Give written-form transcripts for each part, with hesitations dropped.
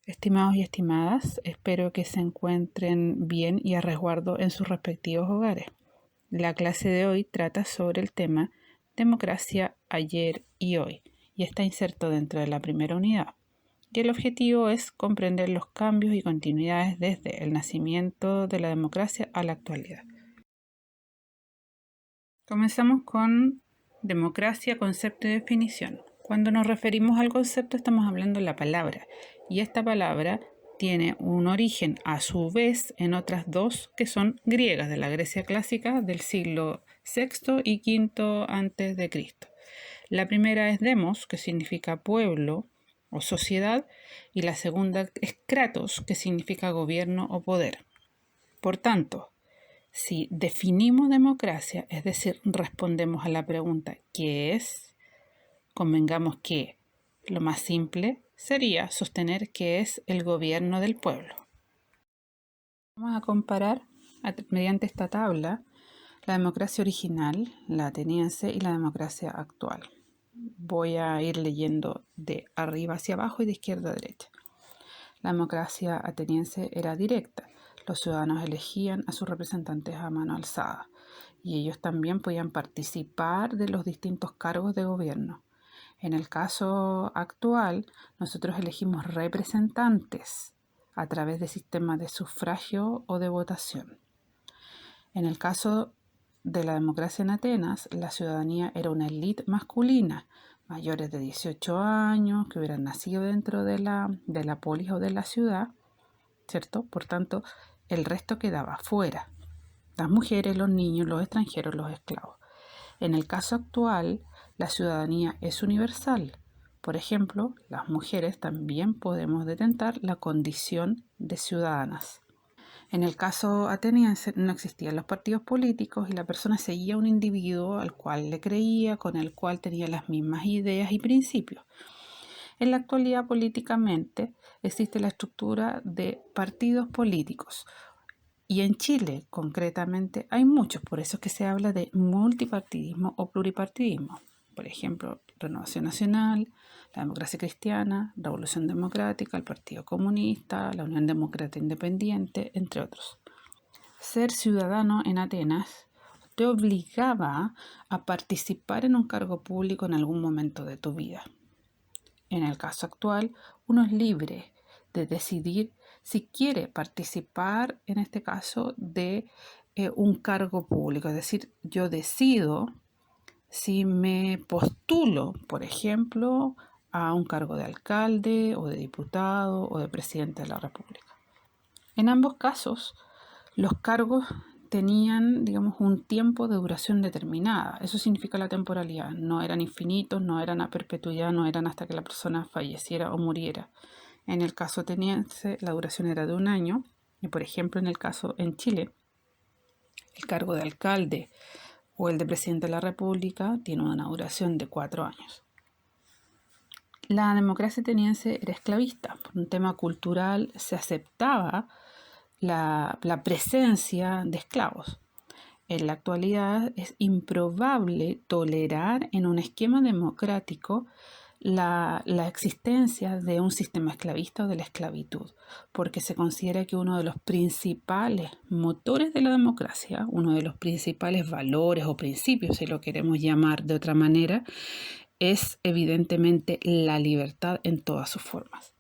Estimados y estimadas, espero que se encuentren bien y a resguardo en sus respectivos hogares. La clase de hoy trata sobre el tema democracia ayer y hoy y está inserto dentro de la primera unidad. Y el objetivo es comprender los cambios y continuidades desde el nacimiento de la democracia a la actualidad. Comenzamos con democracia, concepto y definición. Cuando nos referimos al concepto estamos hablando de la palabra, y esta palabra tiene un origen a su vez en otras dos que son griegas, de la Grecia clásica del siglo VI y V antes de Cristo. La primera es demos, que significa pueblo o sociedad, y la segunda es kratos, que significa gobierno o poder. Por tanto, si definimos democracia, es decir, respondemos a la pregunta ¿qué es?, convengamos que lo más simple sería sostener que es el gobierno del pueblo. Vamos a comparar mediante esta tabla la democracia original, la ateniense, y la democracia actual. Voy a ir leyendo de arriba hacia abajo y de izquierda a derecha. La democracia ateniense era directa. Los ciudadanos elegían a sus representantes a mano alzada y ellos también podían participar de los distintos cargos de gobierno. En el caso actual, nosotros elegimos representantes a través de sistemas de sufragio o de votación. En el caso de la democracia en Atenas, la ciudadanía era una élite masculina, mayores de 18 años, que hubieran nacido dentro de la polis o de la ciudad, ¿cierto? Por tanto, el resto quedaba fuera. Las mujeres, los niños, los extranjeros, los esclavos. En el caso actual, la ciudadanía es universal. Por ejemplo, las mujeres también podemos detentar la condición de ciudadanas. En el caso ateniense no existían los partidos políticos y la persona seguía un individuo al cual le creía, con el cual tenía las mismas ideas y principios. En la actualidad, políticamente, existe la estructura de partidos políticos. Y en Chile, concretamente, hay muchos, por eso es que se habla de multipartidismo o pluripartidismo. Por ejemplo, Renovación Nacional, la Democracia Cristiana, Revolución Democrática, el Partido Comunista, la Unión Demócrata Independiente, entre otros. Ser ciudadano en Atenas te obligaba a participar en un cargo público en algún momento de tu vida. En el caso actual, uno es libre de decidir si quiere participar, en este caso, de un cargo público. Es decir, yo decido si me postulo, por ejemplo, a un cargo de alcalde o de diputado o de presidente de la República. En ambos casos, los cargos tenían, digamos, un tiempo de duración determinada. Eso significa la temporalidad. No eran infinitos, no eran a perpetuidad, no eran hasta que la persona falleciera o muriera. En el caso ateniense, la duración era de 1 año. Y, por ejemplo, en el caso en Chile, el cargo de alcalde o el de presidente de la República tiene una duración de 4 años. La democracia ateniense era esclavista. Por un tema cultural se aceptaba la presencia de esclavos. En la actualidad es improbable tolerar en un esquema democrático la existencia de un sistema esclavista o de la esclavitud, porque se considera que uno de los principales motores de la democracia, uno de los principales valores o principios, si lo queremos llamar de otra manera, es evidentemente la libertad en todas sus formas.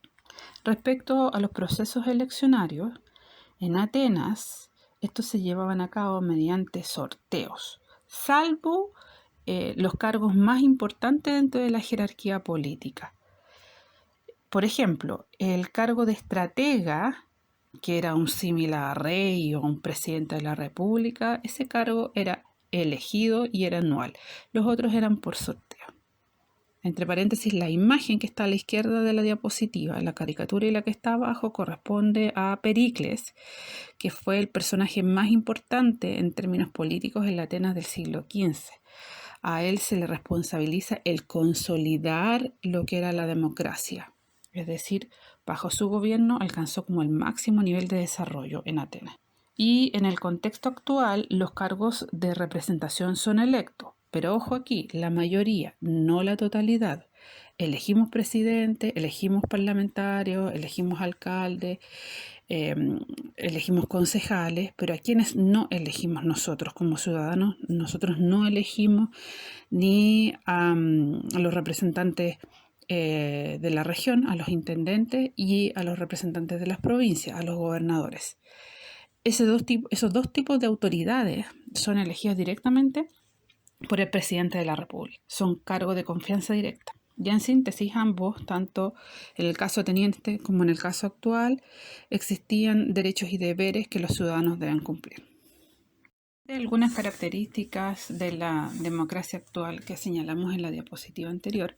Respecto a los procesos eleccionarios, en Atenas estos se llevaban a cabo mediante sorteos, salvo los cargos más importantes dentro de la jerarquía política. Por ejemplo, el cargo de estratega, que era un símil a rey o un presidente de la república, ese cargo era elegido y era anual. Los otros eran por sorteo. Entre paréntesis, la imagen que está a la izquierda de la diapositiva, la caricatura, y la que está abajo corresponde a Pericles, que fue el personaje más importante en términos políticos en la Atenas del siglo XV. A él se le responsabiliza el consolidar lo que era la democracia. Es decir, bajo su gobierno alcanzó como el máximo nivel de desarrollo en Atenas. Y en el contexto actual, los cargos de representación son electos. Pero ojo aquí, la mayoría, no la totalidad. Elegimos presidente, elegimos parlamentarios, elegimos alcaldes, elegimos concejales, pero a quienes no elegimos nosotros como ciudadanos, nosotros no elegimos ni a los representantes de la región, a los intendentes y a los representantes de las provincias, a los gobernadores. Esos dos tipos de autoridades son elegidos directamente por el presidente de la República. Son cargos de confianza directa. Ya en síntesis, ambos, tanto en el caso teniente como en el caso actual, existían derechos y deberes que los ciudadanos deben cumplir. Algunas características de la democracia actual que señalamos en la diapositiva anterior,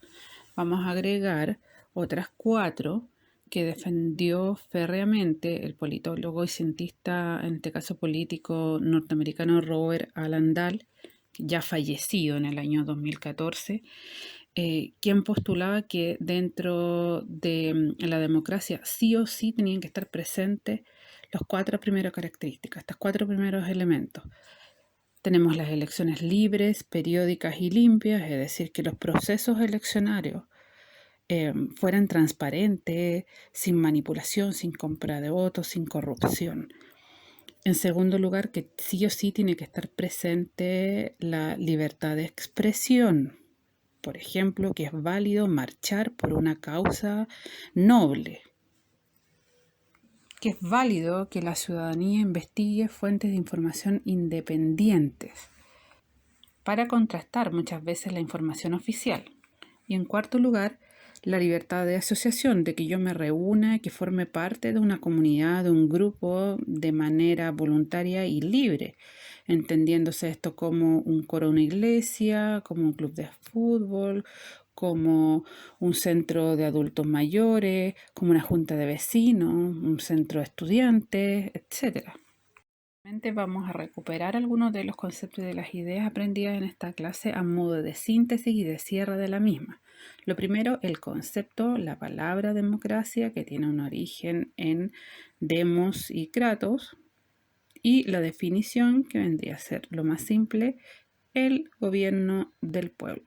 vamos a agregar otras 4 que defendió férreamente el politólogo y cientista, en este caso político norteamericano Robert Alan Dahl, ya fallecido en el año 2014, quien postulaba que dentro de la democracia sí o sí tenían que estar presentes las 4 primeras características, estos 4 primeros elementos. Tenemos las elecciones libres, periódicas y limpias, es decir, que los procesos eleccionarios fueran transparentes, sin manipulación, sin compra de votos, sin corrupción. En segundo lugar, que sí o sí tiene que estar presente la libertad de expresión. Por ejemplo, que es válido marchar por una causa noble. Que es válido que la ciudadanía investigue fuentes de información independientes para contrastar muchas veces la información oficial. Y en cuarto lugar, la libertad de asociación, de que yo me reúna, que forme parte de una comunidad, de un grupo de manera voluntaria y libre, entendiéndose esto como un coro, una iglesia, como un club de fútbol, como un centro de adultos mayores, como una junta de vecinos, un centro de estudiantes, etc. Vamos a recuperar algunos de los conceptos y de las ideas aprendidas en esta clase a modo de síntesis y de cierre de la misma. Lo primero, el concepto, la palabra democracia, que tiene un origen en demos y kratos, y la definición, que vendría a ser lo más simple, el gobierno del pueblo.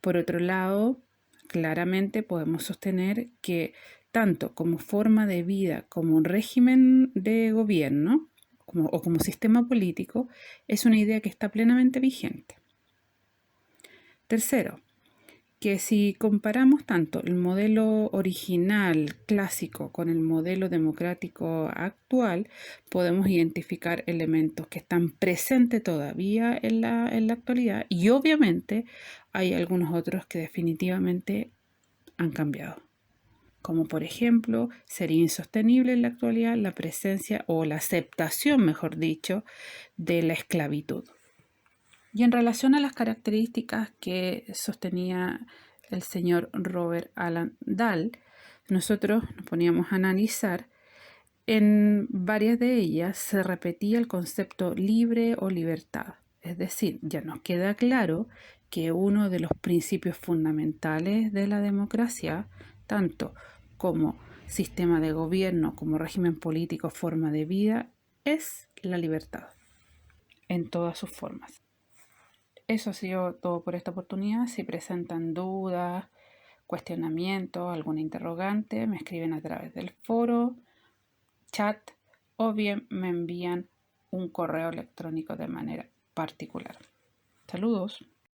Por otro lado, claramente podemos sostener que tanto como forma de vida como régimen de gobierno, o como sistema político, es una idea que está plenamente vigente. Tercero, que si comparamos tanto el modelo original clásico con el modelo democrático actual, podemos identificar elementos que están presentes todavía en la actualidad, y obviamente hay algunos otros que definitivamente han cambiado. Como por ejemplo, sería insostenible en la actualidad la presencia o la aceptación, mejor dicho, de la esclavitud. Y en relación a las características que sostenía el señor Robert Alan Dahl, nosotros nos poníamos a analizar. En varias de ellas se repetía el concepto libre o libertad. Es decir, ya nos queda claro que uno de los principios fundamentales de la democracia, tanto como sistema de gobierno, como régimen político, forma de vida, es la libertad en todas sus formas. Eso ha sido todo por esta oportunidad. Si presentan dudas, cuestionamientos, alguna interrogante, me escriben a través del foro, chat, o bien me envían un correo electrónico de manera particular. Saludos.